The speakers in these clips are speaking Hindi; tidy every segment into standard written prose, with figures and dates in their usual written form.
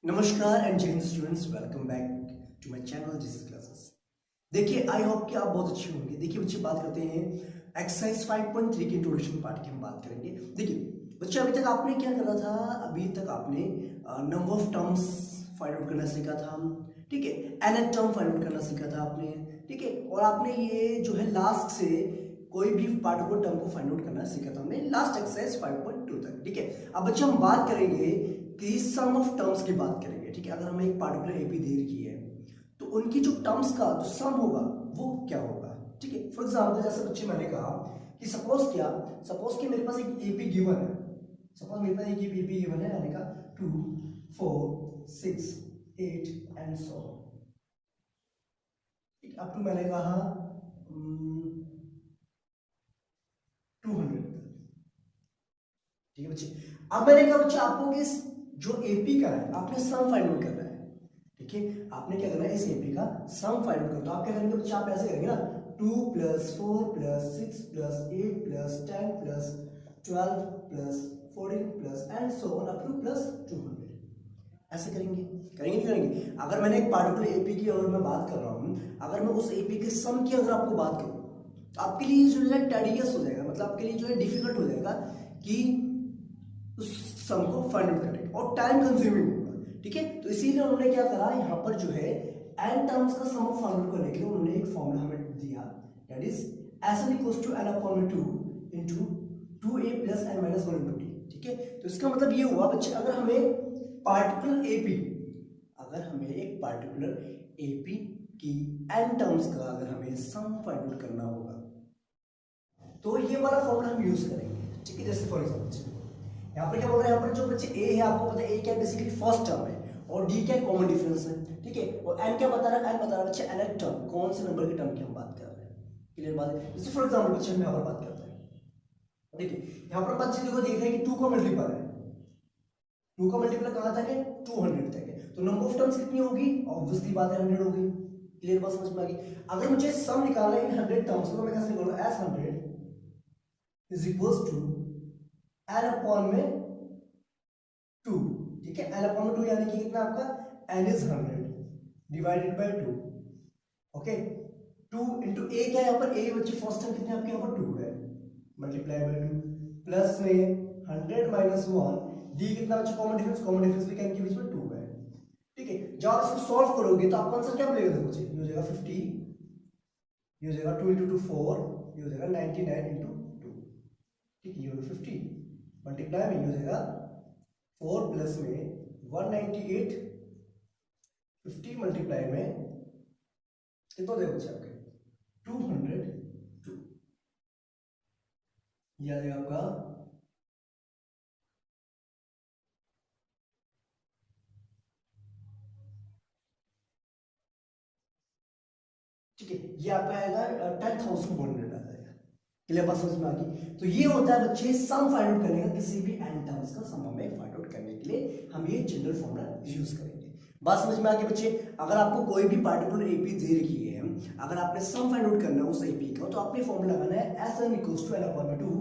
नमस्कार एंड जय Hind students, welcome back to my channel GS classes. देखिए, आई होप कि आप बहुत अच्छे होंगे। देखिए बच्चे, बात करते हैं एक्सरसाइज 5.3 के इंट्रोडक्शन पार्ट की हम बात करेंगे। देखिए बच्चे, अभी तक आपने क्या करा था? अभी तक आपने number of terms find out करना सीखा था, ठीक है। nth टर्म फाइंड आउट करना सीखा था आपने, ठीक है। और आपने ये जो है लास्ट से कोई भी पार्टिकुलर टर्म को फाइंड आउट करना सीखा था हमने लास्ट एक्सरसाइज 5.2 तक, ठीक है। अब बच्चे हम बात करेंगे कि सम ऑफ टर्म्स की बात करेंगे, ठीक है। अगर हमें एक पार्टिकुलर एपी दे रखी है तो उनकी जो टर्म्स का जो सम होगा वो क्या होगा, ठीक है। फॉर एग्जांपल, जैसे बच्चे मैंने कहा कि सपोज कि मेरे पास एक एपी गिवन है। सपोज मेरे पास एक एपी गिवन है, मैंने कहा 2 4 6 8 एंड सो, ठीक। अप टू मैंने कहा 200, ठीक है बच्चे। अब मैंने कहा बच्चे, आपको इस जो एपी का है आपने सम फाइंड आउट करना है, ठीक है। आपने क्या करना है, इस एपी का सम फाइंड आउट करना। तो आप क्या करेंगे बच्चे, आप ऐसे करेंगे ना, 2 + 4 + 6 + 8 + 10 + 12 + 14 + and so on up to +200, ऐसे करेंगे। करेंगे नहीं करेंगे? अगर मैंने एक पार्टिकुलर एपी की अगर मैं बात कर रहा हूं, अगर मैं उस एपी के सम की अगर आपको बात करूं तो आपके लिए जो है टेडियस हो जाएगा, मतलब आपके लिए जो है डिफिकल्ट हो जाएगा कि उस सम को फाइंड आउट करें, और टाइम कंज्यूमिंग होगा, ठीक है। तो इसीलिए उन्होंने क्या करा, यहाँ पर जो है n टर्म्स का सम फाइंड आउट करने के लिए उन्होंने एक फॉर्मूला हमें दिया, that is Sn = n/2 into 2a + n - 1 into t, ठीक है। तो इसका मतलब ये हुआ बच्चे, अगर हमें एक पार्टिकुलर एपी की n टर्म्स का अगर हमें सम फाइंड आउट करना होगा तो ये वाला फॉर्मूला हम यूज करेंगे, ठीक है। जैसे फॉर एग्जांपल यहाँ पर क्या बोल रहा है, यहाँ पर जो बच्चे ए है, आपको पता है ए क्या बेसिकली फर्स्ट टर्म है, और डी क्या कॉमन डिफरेंस है, ठीक है। और एन क्या बता रहा है, एन बता रहा है बच्चे nth टर्म, कौन से नंबर के टर्म की हम बात कर रहे हैं। क्लियर बात है? जैसे फॉर एग्जांपल बच्चे हम यहाँ पर बात करते हैं, देखिए यहाँ पर बच्चे देखो देख रहे हैं कि 2 का मल्टीपल है, 2 का मल्टीपल कहाँ तक है, 200 तक है। तो नंबर ऑफ टर्म्स कितनी होगी, ऑब्वियसली बात है 100 होगी। क्लियर बात समझ में आ गई? अगर मुझे सम निकालना है इन 100 टर्म्स तो मैं कैसे निकालूंगा, S 100 is equals to n upon में 2, ठीक है। एन अपॉन में 2 यानी कि कितना आपका n is 100 divided by 2, okay. 2 into a क्या है यहाँ पर, ए बच्चे फर्स्ट टर्म कितने आपके यहाँ पर 2 है, मल्टीप्लाई बाय 2 प्लस में 100 माइनस 1, डी कितना बच्चे कॉमन डिफरेंस भी क्या इनके बीच में 2 है, ठीक है। जब आप इसको सॉल्व करोगे तो आपका आंसर क्या मिलेगा, देखो बच्चे, ये हो जाएगा 50, ये हो जाएगा 2 इंटू 2 4, ये हो जाएगा 99 इंटू 2, ठीक है। ये हो गया 50 मल्टीप्लाई में ये हो जाएगा 4 प्लस में 198, 50 मल्टीप्लाई में कितना देगा बच्चे आपके 202, ये आ जाएगा आपका, ठीक है। ये आपका आएगा 10,100 आ जाएगा। क्लियर बात समझ में आ गई? तो ये होता है बच्चे सम फाइंड आउट करने का, किसी भी n टर्म्स का सम हमें फाइंड आउट करने के लिए हम ये जनरल फॉर्मूला यूज करेंगे। बात समझ में आ गई बच्चे? अगर आपको कोई भी पार्टिकुलर एपी दे रखी है, अगर आपने सम फाइंड आउट करना है उस एपी का, तो आपने फॉर्मूला लगाना है Sn = n/2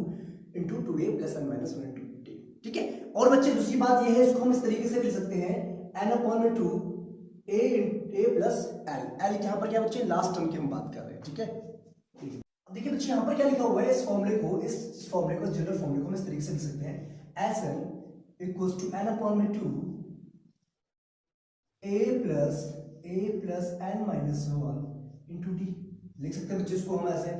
into 2a + n - 1 into t, ठीक है। और बच्चे दूसरी बात ये है, इसको हम इस तरीके से लिख सकते हैं n/2 a प्लस एल यहाँ पर क्या बच्चे, लास्ट टर्म की हम बात कर रहे हैं, ठीक है। अब देखिए बच्चे, यहाँ पर क्या लिखा हुआ है, इस फॉर्मूले को जनरल फॉर्मूले को हम इस तरीके से लिख सकते हैं, Sn = n/2 a plus n minus 1 into t, लिख सकते हैं बच्चे, इसको हम ऐसे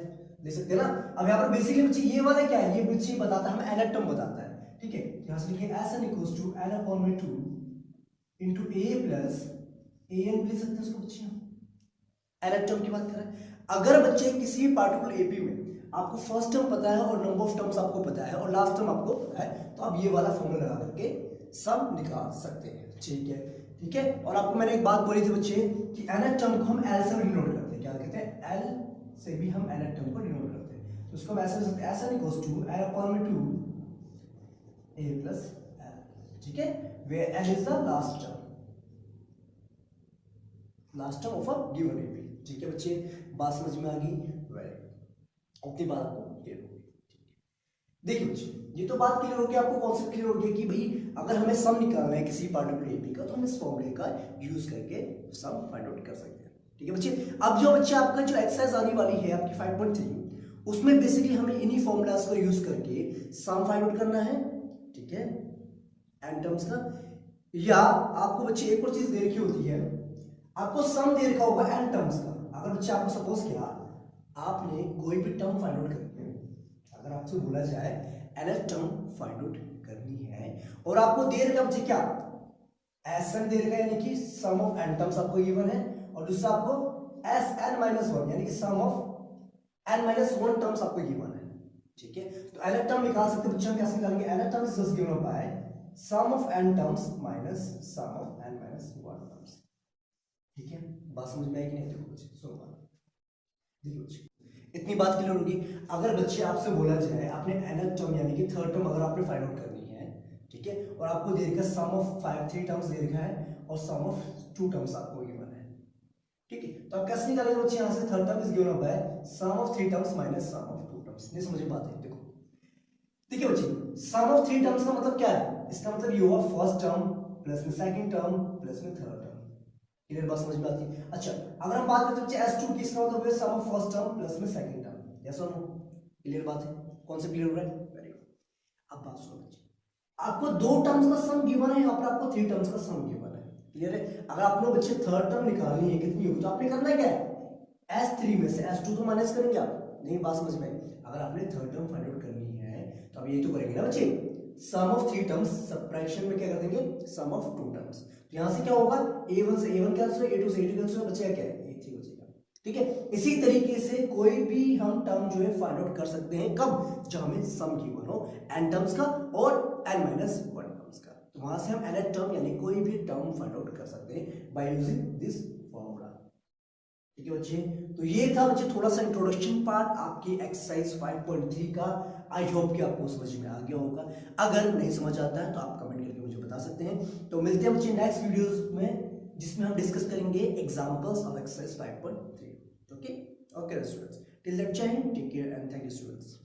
लिख सकते हैं ना। अब यहाँ पर बेसिकली बच्चे ये वाला क्या है, ये बच्चे बताता है हमें nth टर्म बताता है, ठीक है। यहाँ से लिखिए Sn = n/2 into a plus an लिख सकते हैं इसको बच्चे, nth टर्म की बात कर रहे हैं। अगर बच्चे किसी पार्टिकुलर एपी में आपको फर्स्ट टर्म पता है और नंबर ऑफ टर्म्स आपको पता है और लास्ट टर्म आपको पता है, तो आप ये वाला फॉर्मूला लगा करके सम निकाल सकते हैं, ठीक है। ठीक है, और आपको मैंने एक बात बोली थी बच्चे कि nth टर्म को हम एल से डिनोट करते हैं, क्या कहते हैं, एल से भी हम nth टर्म को डिनोट करते हैं। तो इसको हम ऐसे लिख सकते हैं, Sn = n/2 a plus l, ठीक है, where l is the last term of a given AP, ठीक है बच्चे। बात समझ में आ गई? वेरी, अपनी बात आपको क्लियर होगी। देखिए बच्चे, ये तो बात क्लियर हो गई, आपको कॉन्सेप्ट क्लियर हो गया कि भाई अगर हमें सम निकालना है किसी पार्टिकुलर एपी का तो हम इस फॉर्मूले का यूज करके सम फाइंड आउट कर सकते हैं। ठीक है बच्चे, अब जो बच्चे आपका जो एक्सरसाइज आने वाली है आपकी 5.3, उसमें बेसिकली हमें इन्हीं फॉर्मूलाज को यूज करके सम फाइंड आउट करना है। ठीक है, एन टर्म्स का, या आपको बच्चे एक और चीज दे रखी होती है, आपको सम दे रखा होगा एन टर्म्स का। अगर बच्चे आपको सपोज किया आपने कोई भी टर्म फाइंड आउट करनी है, अगर आपसे बोला जाए एन टर्म फाइंड आउट करनी है और आपको दे रखा बच्चे क्या, एस एन दे रखा है, यानी कि सम ऑफ एन टर्म्स आपको गिवन है, और दूसरा आपको एस एन माइनस वन यानी कि sum of n minus one terms आपको गिवन है। ठीक है, तो एन टर्म निकाल सकते बच्चे हम कैसे निकालेंगे, n term is just given by sum of n terms minus sum of n minus one terms. ठीक है, बात समझ में आई कि नहीं? देखो बच्चे सुनो बात, देखो बच्चे इतनी बात क्लियर होगी। अगर बच्चे आपसे बोला जाए आपने nth टर्म यानी कि थर्ड टर्म अगर आपने फाइंड आउट करनी है, ठीक है, और आपको दे रखा है सम ऑफ 3 टर्म्स दे रखा है और सम ऑफ 2 टर्म्स आपको गिवन है। ठीक है, तो आप कैसे निकालेंगे बच्चे, यहां से third term is given by sum of 3 terms minus sum of 2 terms. नहीं समझ में बात है? देखो ठीक है बच्चे, सम ऑफ 3 टर्म्स का मतलब क्या है, इसका मतलब ये हुआ फर्स्ट टर्म प्लस में सेकंड टर्म प्लस में थर्ड टर्म। क्लियर बात समझ में आती है? अच्छा, अगर हम बात करते हैं बच्चे S2 की, इसका मतलब है सम ऑफ फर्स्ट टर्म प्लस में सेकंड टर्म। यस और नो? क्लियर बात है? कौन सा क्लियर हो रहा है? Very good. अब बात सुनो बच्चे, आपको 2 टर्म्स का सम गिवन है, यहाँ पर आपको 3 टर्म्स का सम गिवन है। क्लियर है? अगर आपने बच्चे थर्ड टर्म निकालनी है कितनी होगी, तो आपने करना क्या है, S3 में से S2 तो माइनस करेंगे आप। नहीं बात समझ में? अगर आपने थर्ड टर्म फाइंड आउट करनी है तो अब ये तो करेंगे ना बच्चे, सम ऑफ 3 टर्म्स सबट्रैक्शन में क्या कर देंगे, सम ऑफ 2 टर्म्स। तो यहां से क्या होगा, a1 से a1 कैंसिल, a2 से a2 कैंसिल, बचेगा क्या, a3 बचेगा। ठीक है, इसी तरीके से कोई भी हम टर्म जो है फाइंड आउट कर सकते हैं, कब, जब हमें सम गिवन हो n टर्म्स का और n माइनस 1 टर्म्स का। तो वहां से हम n टर्म यानी कोई भी टर्म फाइंड आउट कर सकते हैं बाय यूजिंग दिस फॉर्मूला। ठीक है बच्चे, तो ये था बच्चे थोड़ा सा इंट्रोडक्शन पार्ट आपकी एक्सरसाइज 5.3 का। आई होप कि आपको समझ में आ गया होगा। अगर नहीं समझ आता है तो आप कमेंट करके मुझे बता सकते हैं। तो मिलते हैं बच्चे नेक्स्ट वीडियोस में, जिसमें हम डिस्कस करेंगे examples of exercise 5.3। Okay okay students, till that जय हिंद, take care and thank you students.